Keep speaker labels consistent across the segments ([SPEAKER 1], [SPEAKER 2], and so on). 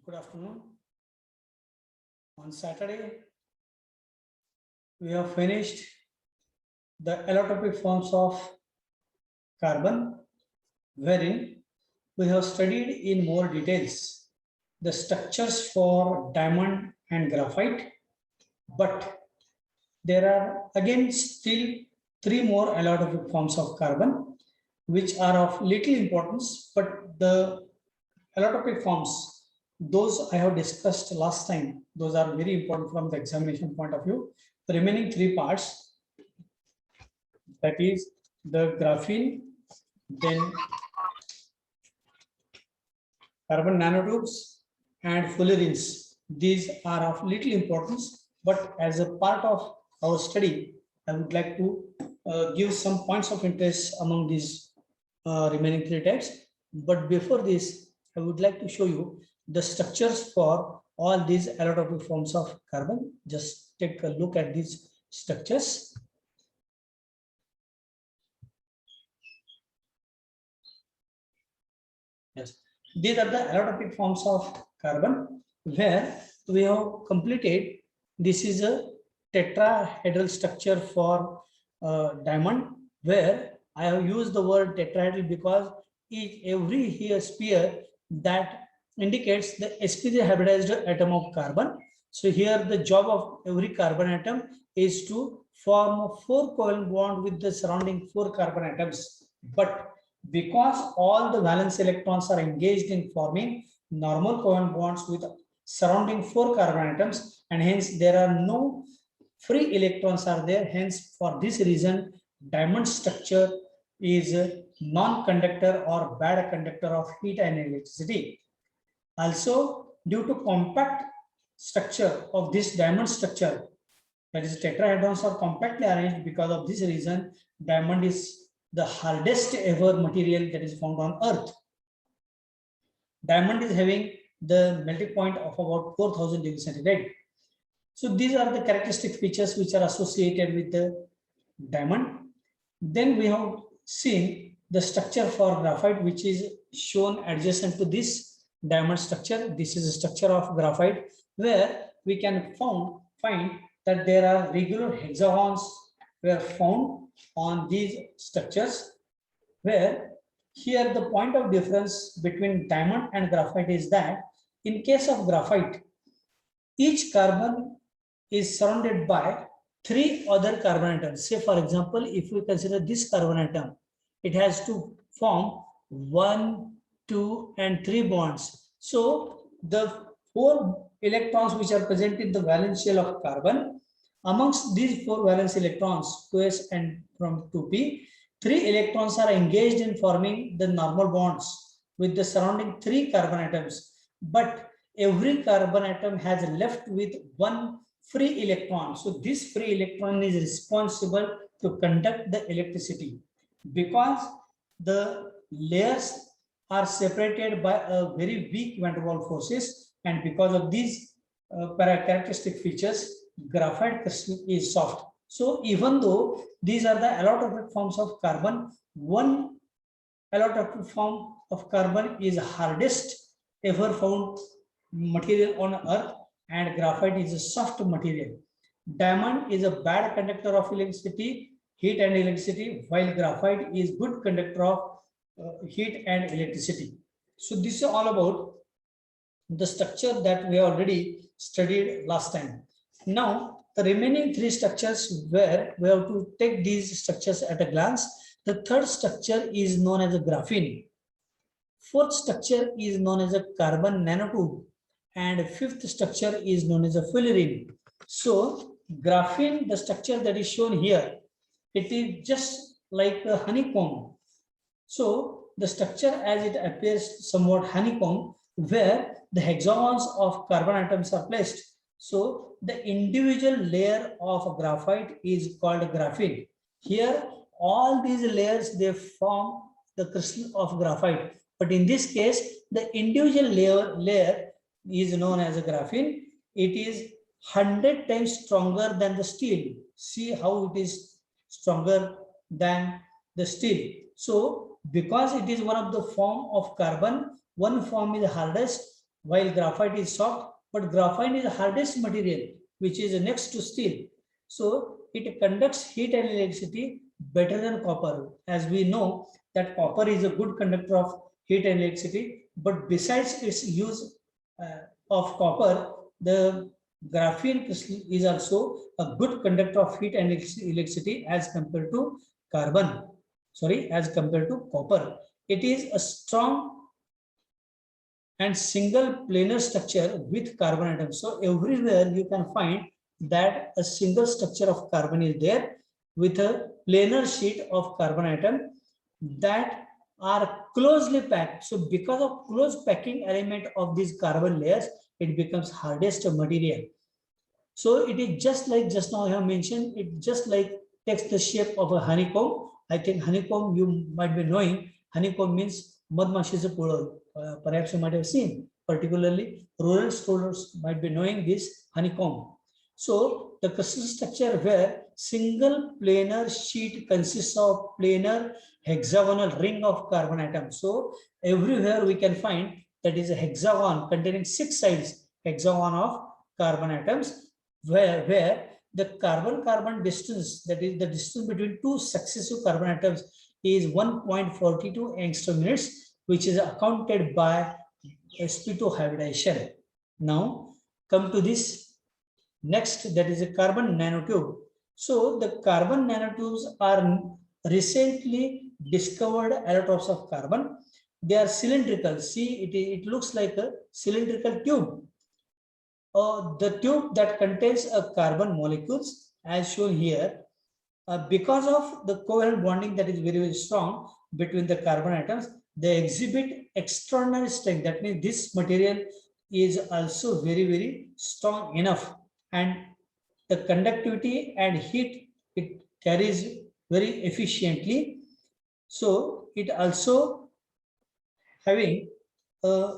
[SPEAKER 1] Good afternoon. On Saturday, we have finished the allotropic forms of carbon, wherein we have studied in more details the structures for diamond and graphite, but there are again still three more allotropic forms of carbon, which are of little importance, but the allotropic forms, those I have discussed last time, those are very important from the examination point of view. The remaining three parts, that is the graphene, then carbon nanotubes and fullerenes. These are of little importance, but as a part of our study, I would like to give some points of interest among these remaining three types. But before this, I would like to show you the structures for all these allotropic forms of carbon. Just take a look at these structures. Yes, these are the allotropic forms of carbon where we have completed. This is a tetrahedral structure for diamond, where I have used the word tetrahedral because every here sphere that indicates the sp3 hybridized atom of carbon. So here the job of every carbon atom is to form a 4 covalent bond with the surrounding 4 carbon atoms. But because all the valence electrons are engaged in forming normal covalent bonds with surrounding 4 carbon atoms, and hence there are no free electrons are there. Hence, for this reason, diamond structure is a non-conductor or bad conductor of heat and electricity. Also, due to compact structure of this diamond structure, that is tetrahedrons are compactly arranged, because of this reason, diamond is the hardest ever material that is found on earth. Diamond is having the melting point of about 4000 degrees centigrade. So these are the characteristic features which are associated with the diamond. Then we have seen the structure for graphite, which is shown adjacent to this diamond structure. This is a structure of graphite where we can find that there are regular hexagons were found on these structures, where here the point of difference between diamond and graphite is that in case of graphite, each carbon is surrounded by 3 other carbon atoms. Say for example, if we consider this carbon atom, it has to form 1, 2 and 3 bonds. So the 4 electrons which are present in the valence shell of carbon, amongst these 4 valence electrons, 2s and from 2p, 3 electrons are engaged in forming the normal bonds with the surrounding 3 carbon atoms. But every carbon atom has left with 1 free electron. So this free electron is responsible to conduct the electricity. Because the layers are separated by a very weak van der Waals forces, and because of these characteristic features, graphite crystal is soft. So even though these are the allotropic forms of carbon, one allotropic form of carbon is hardest ever found material on earth, and graphite is a soft material. Diamond is a bad conductor of electricity, heat and electricity, while graphite is good conductor of heat and electricity. So this is all about the structure that we already studied last time. Now the remaining 3 structures, where we have to take these structures at a glance. The third structure is known as a graphene. Fourth structure is known as a carbon nanotube, and fifth structure is known as a fullerene. So graphene, the structure that is shown here, it is just like a honeycomb. So the structure as it appears somewhat honeycomb, where the hexagons of carbon atoms are placed. So the individual layer of graphite is called graphene. Here all these layers, they form the crystal of graphite, but in this case the individual layer is known as a graphene. It is 100 times stronger than the steel. See how it is stronger than the steel. So because it is one of the form of carbon, one form is hardest, while graphite is soft, but graphite is the hardest material, which is next to steel. So it conducts heat and electricity better than copper. As we know that copper is a good conductor of heat and electricity, but besides its use of copper, the graphene crystal is also a good conductor of heat and electricity as compared to carbon. Sorry, as compared to copper. It is a strong and single planar structure with carbon atoms. So everywhere you can find that a single structure of carbon is there with a planar sheet of carbon atom that are closely packed. So because of close packing element of these carbon layers, it becomes hardest material. So it is just like just now I have mentioned, it just like takes the shape of a honeycomb. I think honeycomb you might be knowing, honeycomb means madmashi's plural. Perhaps you might have seen, particularly rural scholars might be knowing this honeycomb. So the crystal structure where single planar sheet consists of planar hexagonal ring of carbon atoms. So everywhere we can find that is a hexagon containing 6 sides, hexagon of carbon atoms, where the carbon-carbon distance, that is the distance between two successive carbon atoms, is 1.42 angstrom units, which is accounted by sp2 hybridization. Now come to this next, that is a carbon nanotube. So the carbon nanotubes are recently discovered allotropes of carbon. They are cylindrical. See, it looks like a cylindrical tube. The tube that contains a carbon molecules as shown here, because of the covalent bonding that is very, very strong between the carbon atoms, they exhibit extraordinary strength. That means this material is also very, very strong enough, and the conductivity and heat it carries very efficiently. So it also having a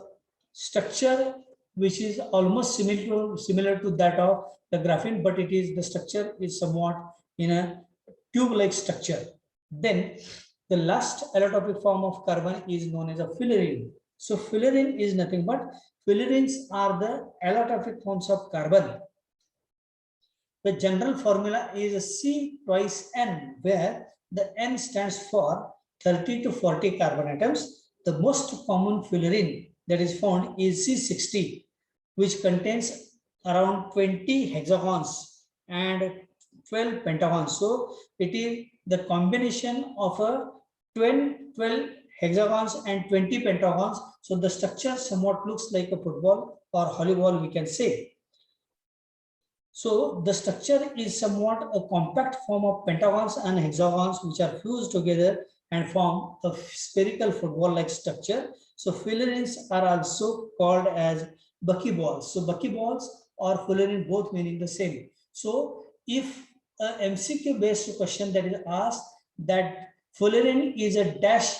[SPEAKER 1] structure which is almost similar to that of the graphene, but it is the structure is somewhat in a tube-like structure. Then the last allotropic form of carbon is known as a fullerene. So fullerene is nothing but fullerenes are the allotropic forms of carbon. The general formula is C twice N, where the N stands for 30 to 40 carbon atoms. The most common fullerene that is found is C60, which contains around 20 hexagons and 12 pentagons. So it is the combination of a 12 hexagons and 20 pentagons. So the structure somewhat looks like a football or volleyball, we can say. So the structure is somewhat a compact form of pentagons and hexagons which are fused together and form a spherical football-like structure. So fullerenes are also called as buckyballs. So buckyballs or fullerene both meaning the same. So if a MCQ based question that is asked that fullerene is a dash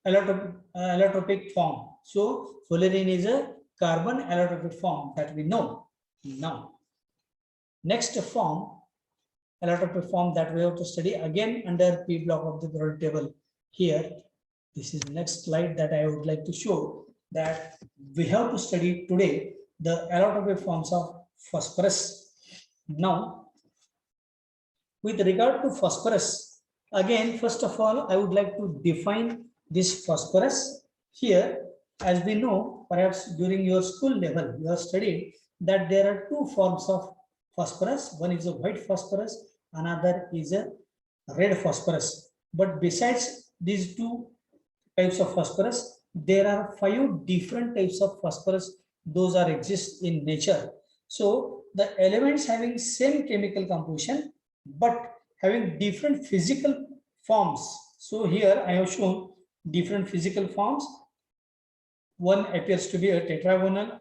[SPEAKER 1] allotropic form. So fullerene is a carbon allotropic form that we know. Now, next form, allotropic form that we have to study again under P block of the periodic table here. This is the next slide that I would like to show, that we have to study today the allotropic forms of phosphorus. Now, with regard to phosphorus, again, first of all, I would like to define this phosphorus here. As we know, perhaps during your school level, you have studied that there are two forms of phosphorus. One is a white phosphorus, another is a red phosphorus. But besides these two types of phosphorus, there are 5 different types of phosphorus. Those are exist in nature. So the elements having same chemical composition but having different physical forms. So here I have shown different physical forms. One appears to be a tetragonal,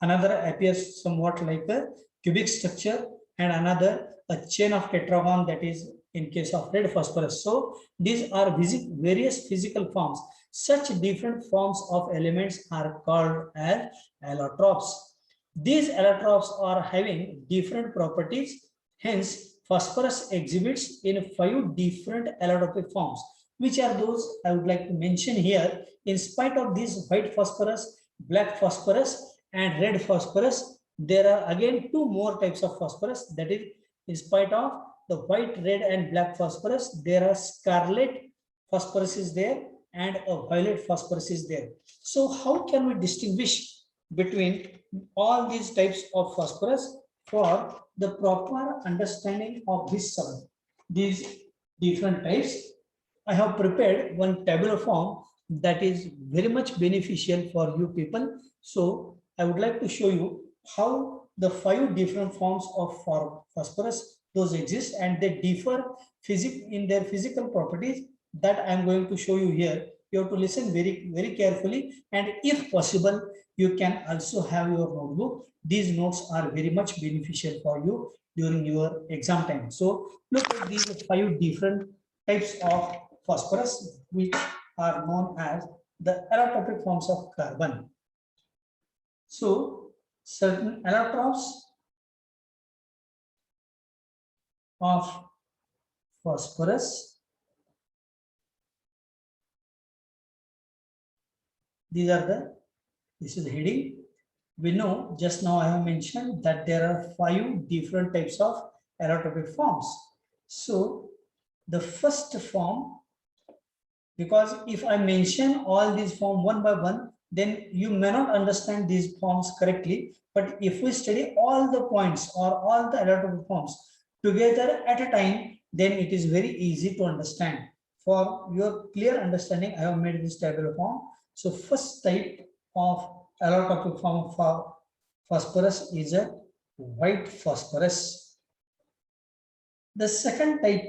[SPEAKER 1] another appears somewhat like a cubic structure, and another a chain of tetragon, that is in case of red phosphorus. So these are various physical forms. Such different forms of elements are called as allotropes. These allotropes are having different properties. Hence, phosphorus exhibits in 5 different allotropic forms. Which are those I would like to mention here? In spite of this white phosphorus, black phosphorus and red phosphorus. There are again two more types of phosphorus, that is, in spite of the white, red and black phosphorus, there are scarlet phosphorus is there and a violet phosphorus is there. So how can we distinguish between all these types of phosphorus? For the proper understanding of these different types, I have prepared one tabular form that is very much beneficial for you people. So I would like to show you how the 5 different forms of phosphorus those exist, and they differ in their physical properties that I am going to show you here. You have to listen very carefully, and if possible, you can also have your notebook. These notes are very much beneficial for you during your exam time. So look at these 5 different types of phosphorus, which are known as the allotropic forms of carbon. So certain allotropes of phosphorus, this is the heading. We know just now I have mentioned that there are 5 different types of allotropic forms. So the first form, because if I mention all these forms one by one, then you may not understand these forms correctly. But if we study all the points or all the allotropic forms together at a time, then it is very easy to understand. For your clear understanding, I have made this tabular form. So first type of allotropic form of phosphorus is a white phosphorus. The second type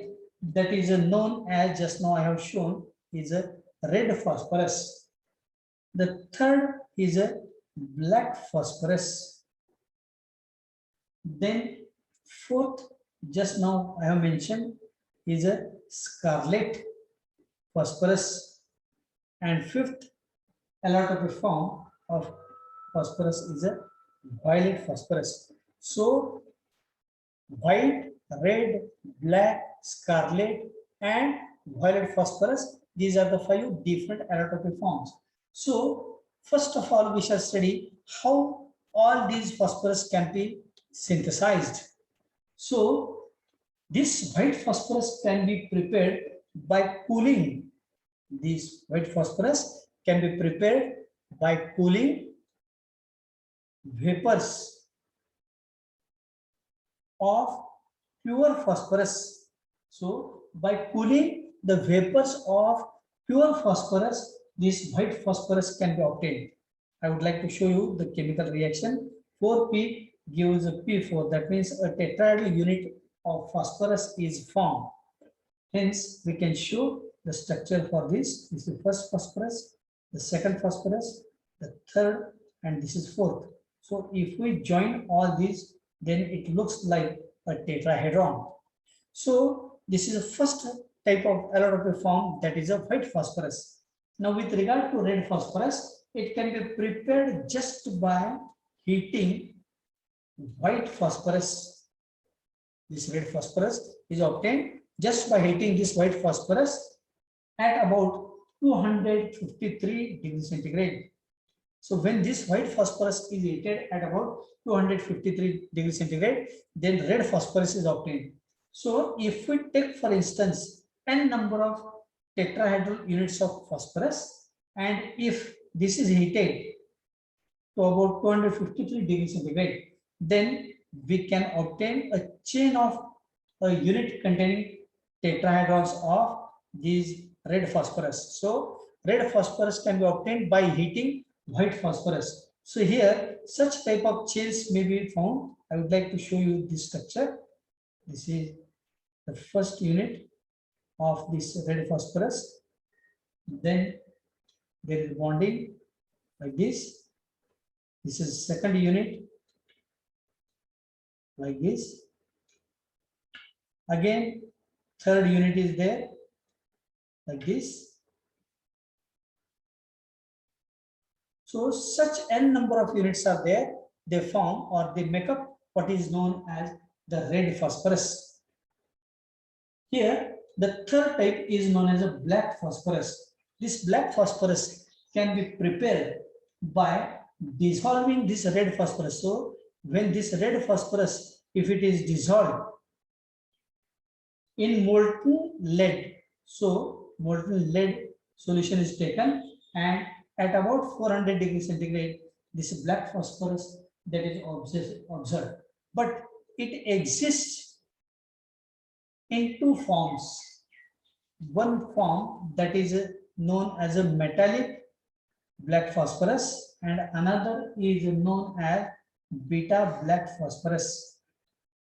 [SPEAKER 1] that is known as, just now I have shown, is a red phosphorus. The third is a black phosphorus. Then fourth, just now I have mentioned, is a scarlet phosphorus. And fifth allotropic form of phosphorus is a violet phosphorus. So white, red, black, scarlet and violet phosphorus, these are the 5 different allotropic forms. So first of all, we shall study how all these phosphorus can be synthesized. So this white phosphorus can be prepared by cooling. This white phosphorus can be prepared by cooling vapors of pure phosphorus. So by cooling the vapors of pure phosphorus, this white phosphorus can be obtained. I would like to show you the chemical reaction. 4P gives a P4. That means a tetrahedral unit of phosphorus is formed. Hence, we can show the structure for this. This is the first phosphorus, the second phosphorus, the third, and this is fourth. So if we join all these, then it looks like a tetrahedron. So this is the first type of allotropic form, that is a white phosphorus. Now with regard to red phosphorus, it can be prepared just by heating white phosphorus. This red phosphorus is obtained just by heating this white phosphorus at about 253 degrees centigrade. So when this white phosphorus is heated at about 253 degrees centigrade, then red phosphorus is obtained. So if we take, for instance, n number of tetrahedral units of phosphorus, and if this is heated to about 253 degrees centigrade, then we can obtain a chain of a unit containing tetrahedrons of these red phosphorus. So red phosphorus can be obtained by heating white phosphorus. So here such type of chains may be found. I would like to show you this structure. This is the first unit of this red phosphorus. Then there is bonding like this. This is second unit like this. Again, third unit is there like this. So such n number of units are there. They form or they make up what is known as the red phosphorus. Here, the third type is known as a black phosphorus. This black phosphorus can be prepared by dissolving this red phosphorus. So when this red phosphorus, if it is dissolved in molten lead, so molten lead solution is taken, and at about 400 degrees centigrade, this black phosphorus that is observed. But it exists in two forms. One form that is known as a metallic black phosphorus, and another is known as beta black phosphorus.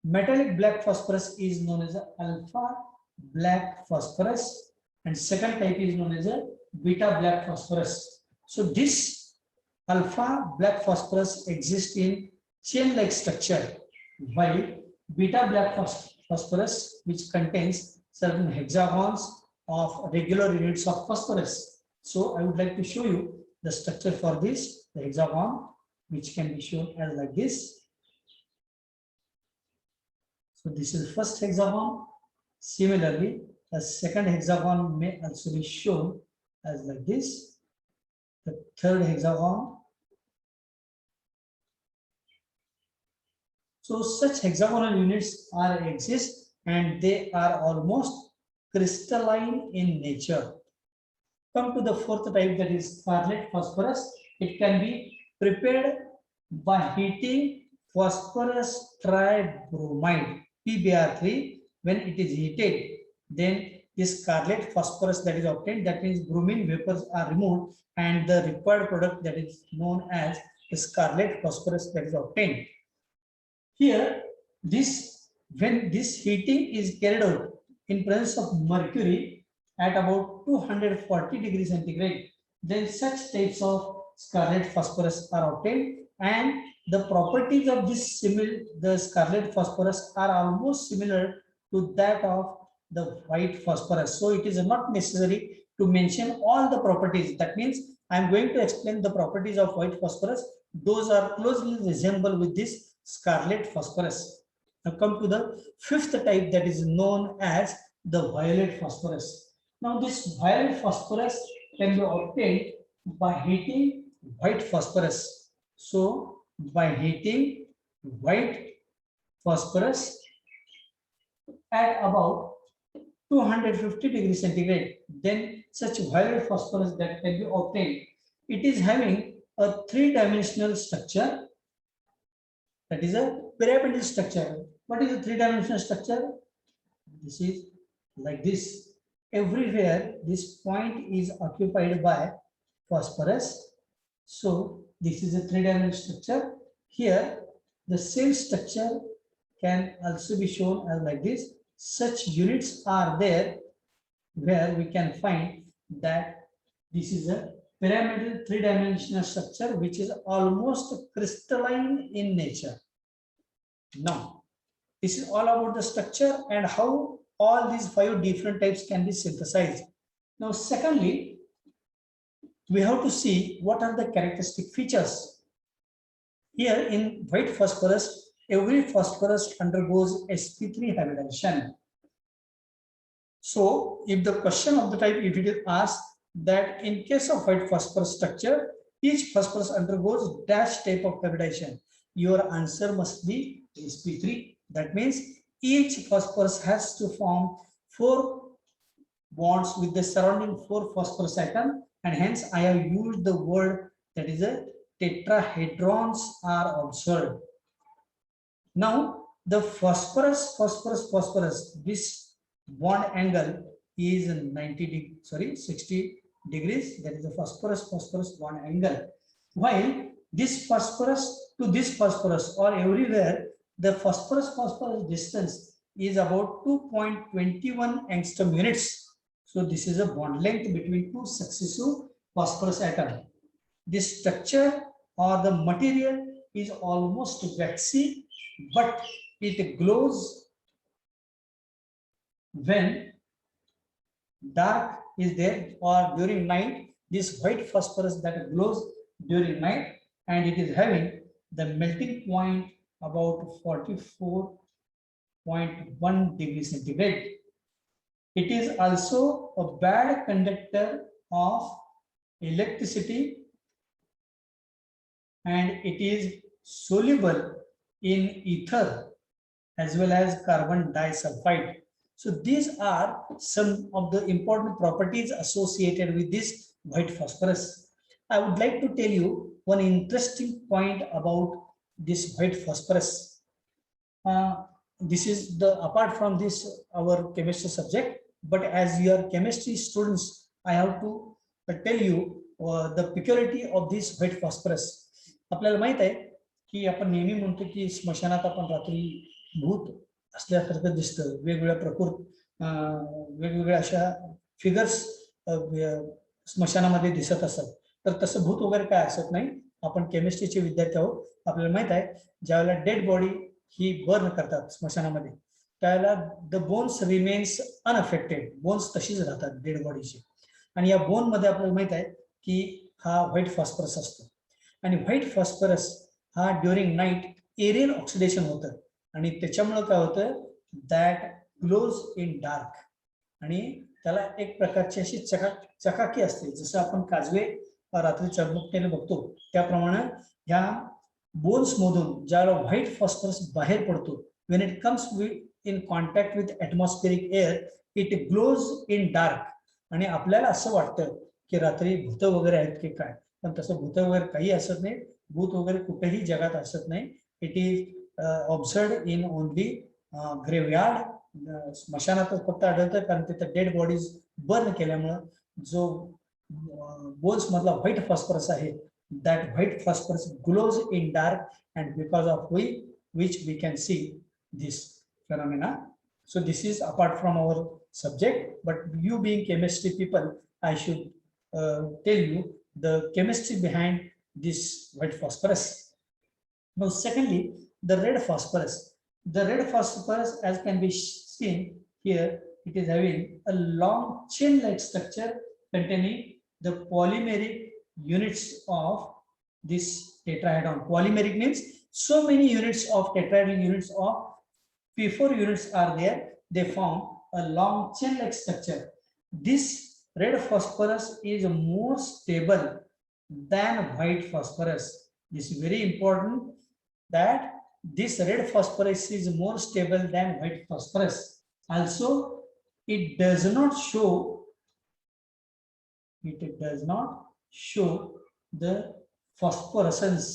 [SPEAKER 1] Metallic black phosphorus is known as alpha black phosphorus, and second type is known as a beta black phosphorus. So this alpha black phosphorus exists in chain-like structure, while beta black phosphorus, which contains certain hexagons of regular units of phosphorus. So I would like to show you the structure for this, the hexagon, which can be shown as like this. So this is first hexagon. Similarly, the second hexagon may also be shown as like this. The third hexagon. So such hexagonal units exist, and they are almost crystalline in nature. Come to the fourth type, that is scarlet phosphorus. It can be prepared by heating phosphorus tribromide PBr3. When it is heated, then this scarlet phosphorus that is obtained, that means bromine vapors are removed, and the required product that is known as the scarlet phosphorus that is obtained. Here, when this heating is carried out in presence of mercury at about 240 degrees centigrade, then such types of scarlet phosphorus are obtained, and the properties of the scarlet phosphorus are almost similar to that of the white phosphorus. So it is not necessary to mention all the properties. That means I am going to explain the properties of white phosphorus. Those are closely resemble with this scarlet phosphorus. Now come to the fifth type, that is known as the violet phosphorus. Now this violet phosphorus can be obtained by heating white phosphorus. So by heating white phosphorus at about 250 degrees centigrade, then such violet phosphorus that can be obtained. It is having a three-dimensional structure, that is a pyramidal structure. What is a three-dimensional structure? This is like this. Everywhere this point is occupied by phosphorus. So this is a three-dimensional structure. Here the same structure can also be shown as like this. Such units are there where we can find that this is a pyramidal three-dimensional structure which is almost crystalline in nature. Now, this is all about the structure and how all these five different types can be synthesized. Now, secondly, we have to see what are the characteristic features. Here in white phosphorus, every phosphorus undergoes sp3 hybridization. So if the question of the type, if it is asked that in case of white phosphorus structure, each phosphorus undergoes dash type of hybridization, your answer must be sp3. That means each phosphorus has to form 4 bonds with the surrounding 4 phosphorus atom, and hence I have used the word that is a tetrahedrons are observed. Now the phosphorus, this bond angle is 60 degrees. That is the phosphorus bond angle. While this phosphorus to this phosphorus or everywhere, the phosphorus distance is about 2.21 angstrom units. So this is a bond length between 2 successive phosphorus atoms. This structure or the material is almost waxy, but it glows when dark is there or during night. This white phosphorus that glows during night, and it is having the melting point about 44.1 degrees centigrade. It is also a bad conductor of electricity, and it is soluble in ether as well as carbon disulfide. So these are some of the important properties associated with this white phosphorus. I would like to tell you one interesting point about this white phosphorus. This is the apart from this our chemistry subject, but as your chemistry students, I have to tell you the peculiarity of this white phosphorus. आपल्याला माहित आहे की आपण नेहमी म्हणतो की स्मशानात आपण रात्री भूत असल्यासारखं दिसतं, वेगवेगळ्या वेगवेगळ्या अशा फिगर्स स्मशानामध्ये दिसत असतात. तर तसं भूत वगैरे काय असत नाही. आपण केमिस्ट्रीचे विद्यार्थी आहोत, आपल्याला माहित आहे ज्यावेळेला डेड बॉडी ही बर्न करतात स्मशानामध्ये त्यावेळेला the bones remains unaffected, bones तशीच राहतात डेड बॉडीची, आणि या बोन मध्ये आपल्याला माहित आहे की हा व्हाईट फॉस्फरस असतो. आणि व्हाईट फॉस्फरस हा ड्युरिंग नाईट एरियल ऑक्सिडेशन होतं आणि त्याच्यामुळे काय होतं दॅट ग्लोज इन डार्क, आणि त्याला एक प्रकारची अशी चकाकी असते. जसं आपण काजवे रात्री चमकतेने बघतो त्याप्रमाणे ह्या बोन्स मधून ज्यावेळेला व्हाईट फॉस्फरस बाहेर पडतो, when it comes in contact with atmospheric air, it glows in dark. आणि आपल्याला असं वाटतं की रात्री भूत वगैरे आहेत की काय, पण तसं भूत वगैरे काही असत नाही. भूत वगैरे कुठेही जगात असत नाही. It is observed in only graveyard. स्मशानातच फक्त आढळतं, कारण तिथे डेड बॉडीज बर्न केल्यामुळं जो बोन्स मधला व्हाईट फॉस्फरस आहे, that white phosphorus glows in dark, and because of which we can see this phenomena. So this is apart from our subject, but you being chemistry people, I should tell you the chemistry behind this white phosphorus. Now secondly, the red phosphorus. The red phosphorus, as can be seen here, it is having a long chain like structure containing the polymeric units of this tetrahedron. Polymeric means so many units of tetrahedral units of P4 units are there. They form a long chain like structure. This red phosphorus is more stable than white phosphorus. This is very important that this red phosphorus is more stable than white phosphorus. Also, it does not show the phosphorescence.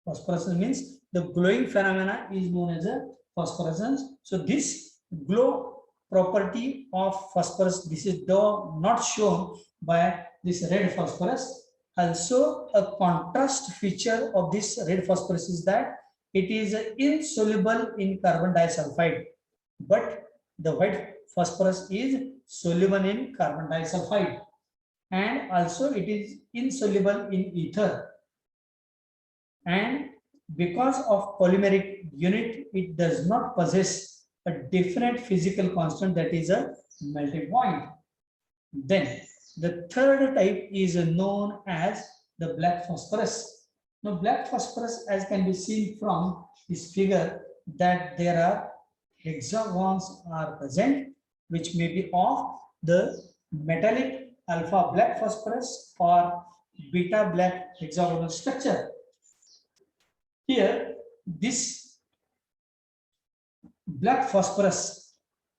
[SPEAKER 1] Phosphorescence means the glowing phenomena is known as a phosphorescence. So this glow property of phosphorus, this is not shown by this red phosphorus. Also, a contrast feature of this red phosphorus is that it is insoluble in carbon disulfide, but the white phosphorus is soluble in carbon disulfide, and also it is insoluble in ether. And because of polymeric unit, it does not possess a different physical constant, that is a melting point. Then the third type is known as the black phosphorus. Now black phosphorus, as can be seen from this figure, that there are hexagons are present which may be of the metallic alpha black phosphorus or beta black hexagonal structure. Here this black phosphorus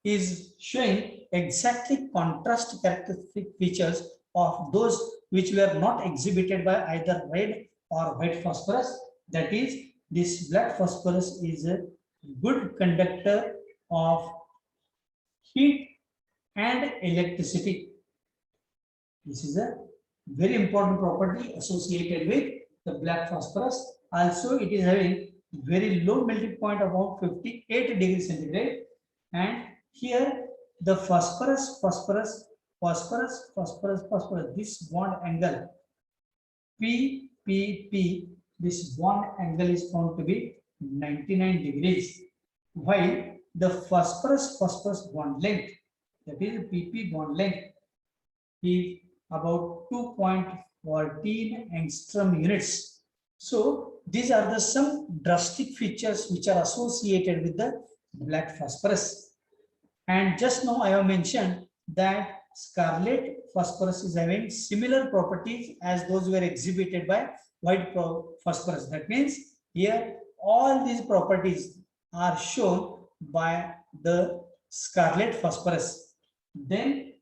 [SPEAKER 1] is showing exactly contrast characteristic features of those which were not exhibited by either red or white phosphorus. That is, this black phosphorus is a good conductor of heat and electricity. This is a very important property associated with the black phosphorus. Also, it is having very low melting point of about 58 degrees centigrade, and here the phosphorus, this bond angle PPP, this bond angle is found to be 99 degrees, while the phosphorus bond length, that is PP bond length, is about 2.14 angstrom units. So these are the some drastic features which are associated with the black phosphorus. And just now I have mentioned that scarlet phosphorus is having similar properties as those were exhibited by white phosphorus. That means here all these properties are shown by the scarlet phosphorus. Then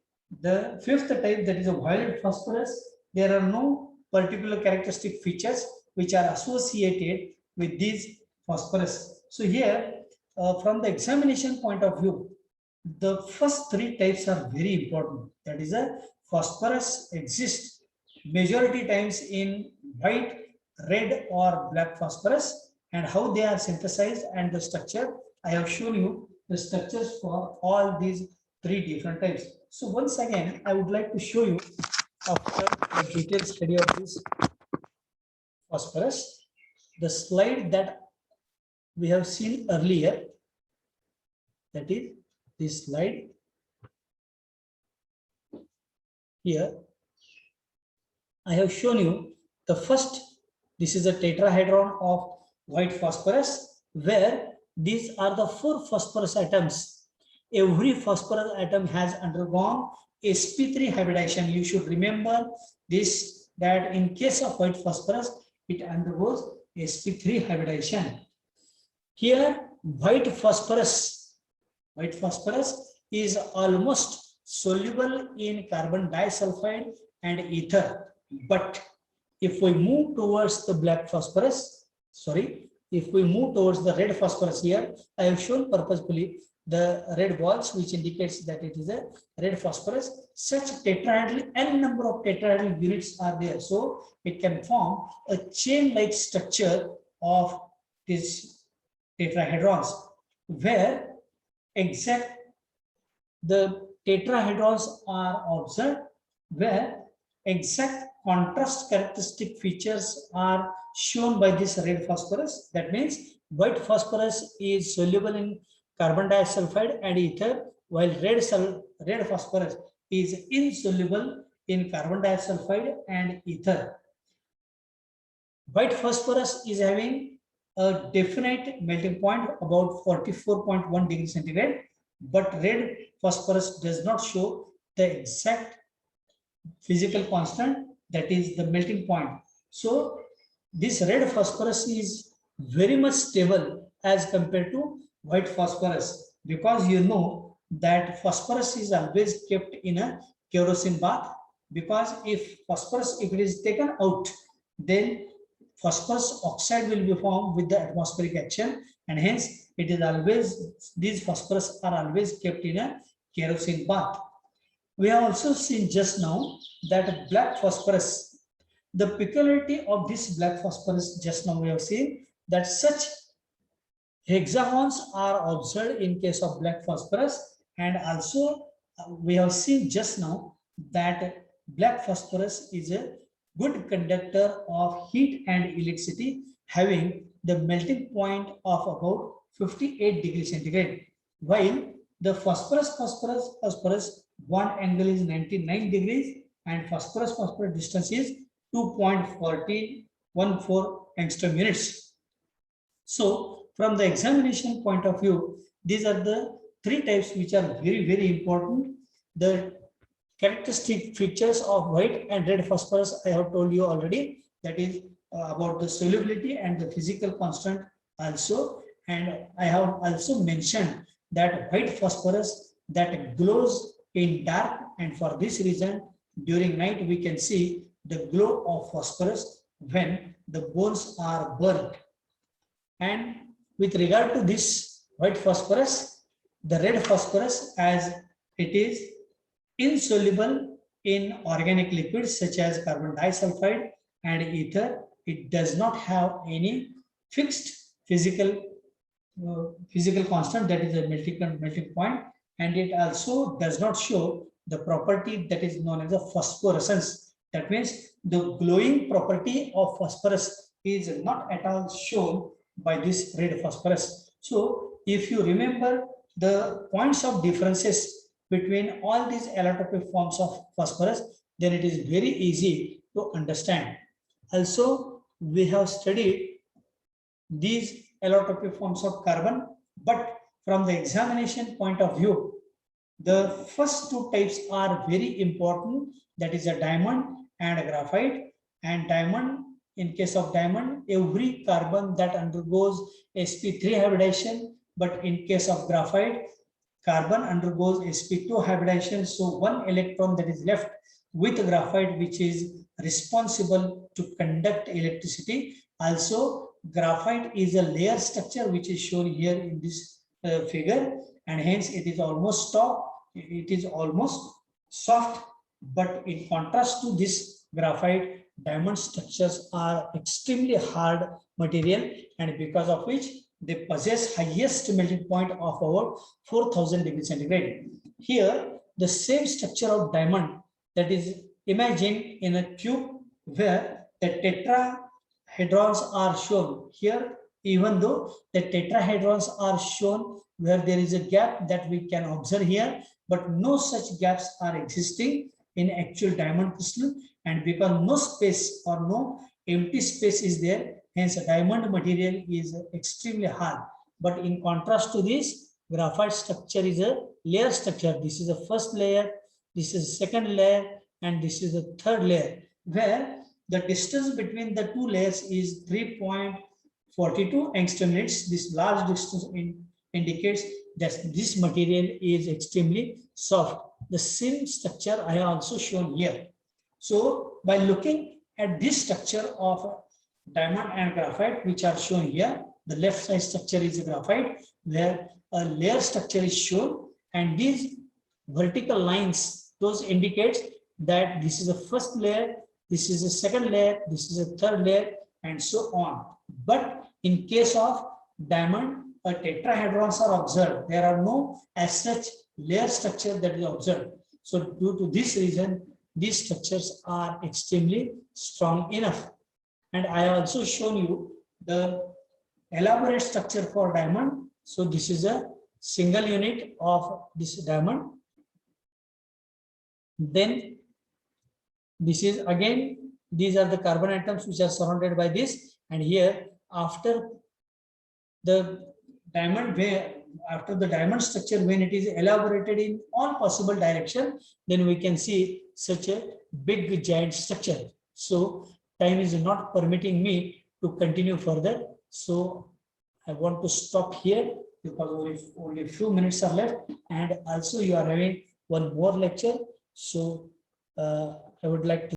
[SPEAKER 1] the fifth type, that is a violet phosphorus, there are no particular characteristic features which are associated with these phosphorus. So here from the examination point of view, the first three types are very important. That is a phosphorus exists majority times in white, red or black phosphorus, and how they are synthesized and the structure. I have shown you the structures for all these three different types. So once again, I would like to show you after the detailed study of this phosphorus, the slide that we have seen earlier, that is this slide here. I have shown you the first, this is a tetrahedron of white phosphorus, where these are the 4 phosphorus atoms. Every phosphorus atom has undergone sp3 hybridization. You should remember this, that in case of white phosphorus, it undergoes sp3 hybridization. Here, white phosphorus is almost soluble in carbon disulfide and ether. But if we move towards the black phosphorus, if we move towards the red phosphorus here, I have shown purposefully the red balls, which indicates that it is a red phosphorus. Such tetrahedral, n number of tetrahedral units are there. So it can form a chain-like structure of these tetrahedrons, where the tetrahedrons are observed, where exact contrast characteristic features are shown by this red phosphorus. That means white phosphorus is soluble in carbon disulfide and ether, while red phosphorus is insoluble in carbon disulfide and ether. White phosphorus is having a definite melting point about 44.1 degrees centigrade, but red phosphorus does not show the exact physical constant, that is the melting point. So this red phosphorus is very much stable as compared to white phosphorus, because you know that phosphorus is always kept in a kerosene bath, because if it is taken out, then phosphorus oxide will be formed with the atmospheric action, and hence it is always, these phosphorus are always kept in a kerosene bath. We have also seen just now that black phosphorus, the peculiarity of this black phosphorus, just now we have seen that such hexagons are observed in case of black phosphorus, and also we have seen just now that black phosphorus is a good conductor of heat and electricity, having the melting point of about 58 degrees centigrade, while the phosphorus one angle is 99 degrees and phosphorus distance is 2.1414 angstrom units. So from the examination point of view, these are the 3 types which are very, very important. The characteristic features of white and red phosphorus I have told you already, that is about the solubility and the physical constant also. And I have also mentioned that white phosphorus that glows in dark, and for this reason during night we can see the glow of phosphorus when the bones are burnt. And with regard to this white phosphorus, the red phosphorus, as it is insoluble in organic liquids such as carbon disulfide and ether, it does not have any fixed physical constant, that is a melting point, and it also does not show the property that is known as a phosphorescence. That means the glowing property of phosphorus is not at all shown by this red phosphorus. So if you remember the points of differences between all these allotropic forms of phosphorus, then it is very easy to understand. Also, we have studied these allotropic forms of carbon, but from the examination point of view, the first 2 types are very important, that is a diamond and a graphite. And diamond, in case of diamond, every carbon that undergoes sp3 hybridization, but in case of graphite, carbon undergoes sp2 hybridization. So one electron that is left with graphite, which is responsible to conduct electricity. Also, graphite is a layer structure, which is shown here in this figure, and hence it is almost soft. It is almost soft, but in contrast to this graphite, diamond structures are extremely hard material, and because of which they possess highest melting point of about 4000 degrees centigrade. Here, the same structure of diamond that is imagined in a cube where the tetrahedrons are shown here, even though the tetrahedrons are shown where there is a gap that we can observe here, but no such gaps are existing in actual diamond crystal, and because no space or no empty space is there, hence a diamond material is extremely hard. But in contrast to this, graphite structure is a layer structure. This is the first layer, this is the second layer, and this is the third layer, where the distance between the two layers is 3.42 angstrom units. This large distance indicates that this material is extremely soft. The same structure I have also shown here. So by looking at this structure of diamond and graphite, which are shown here, the left side structure is a graphite where a layer structure is shown, and these vertical lines, those indicates that this is the first layer, this is the second layer, this is the third layer, and so on. But in case of diamond, a tetrahedrons are observed. There are no as such layer structure that is observed. So due to this reason, these structures are extremely strong enough. And I also shown you the elaborate structure for diamond. So this is a single unit of this diamond. Then this is again, these are the carbon atoms which are surrounded by this. And here after the diamond, after the diamond structure, when it is elaborated in all possible direction, then we can see such a big giant structure. So time is not permitting me to continue further. So I want to stop here because only a few minutes are left, and also you are having one more lecture. So I would like to